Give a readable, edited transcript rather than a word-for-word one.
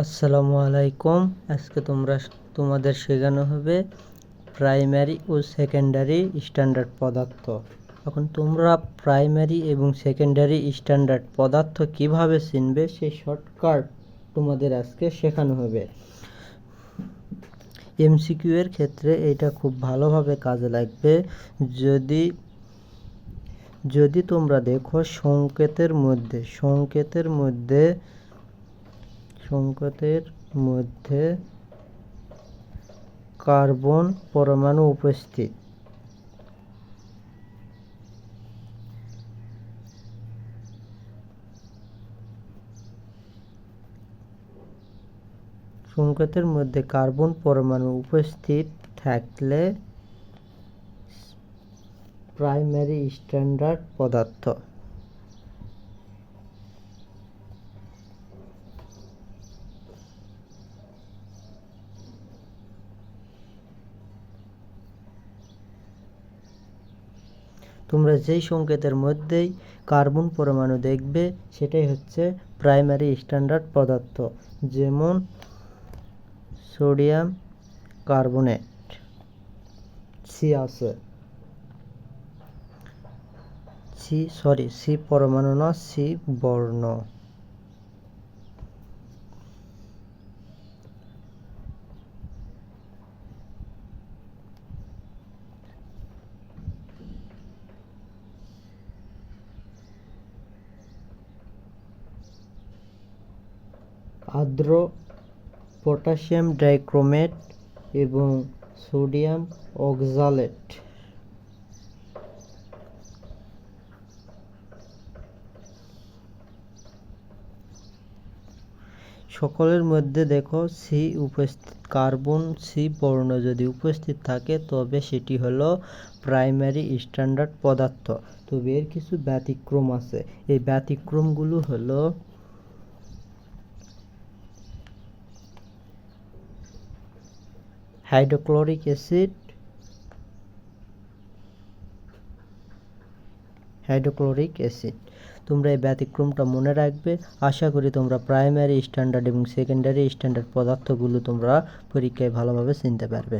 আসসালামু আলাইকুম। আজকে তোমাদের শেখানো হবে প্রাইমারি ও সেকেন্ডারি স্ট্যান্ডার্ড পদার্থ। এখন তোমরা প্রাইমারি এবং সেকেন্ডারি স্ট্যান্ডার্ড পদার্থ কিভাবে চিনবে সেই শর্টকাট তোমাদের আজকে শেখানো হবে। এমসিকিউ এর ক্ষেত্রে এটা খুব ভালোভাবে কাজে লাগবে। যদি তোমরা দেখো সংকেতের মধ্যে কার্বন পরমাণু উপস্থিত, থাকলে প্রাইমারি স্ট্যান্ডার্ড পদার্থ। তোমরা যেই সংকেতের মধ্যেই কার্বন পরমাণু দেখবে সেটাই হচ্ছে প্রাইমারি স্ট্যান্ডার্ড পদার্থ। যেমন সোডিয়াম কার্বনেট, সি আছে, সি পরমাণু না, সি বর্ণ। আর্দ্র পটাশিয়াম ডাইক্রোমেট এবং সোডিয়াম অক্সালেট। সকলের মধ্যে দেখো সি উপস্থিত, কার্বন সি বর্ণ যদি উপস্থিত থাকে তবে সেটি হলো প্রাইমারি স্ট্যান্ডার্ড পদার্থ। তবে এর কিছু ব্যতিক্রম আছে। এই ব্যতিক্রমগুলো হলো হাইড্রোক্লোরিক অ্যাসিড, তোমরা এই ব্যতিক্রমটা মনে রাখবে। আশা করি তোমরা প্রাইমারি স্ট্যান্ডার্ড এবং সেকেন্ডারি স্ট্যান্ডার্ড পদার্থগুলো তোমরা পরীক্ষায় ভালোভাবে চিনতে পারবে।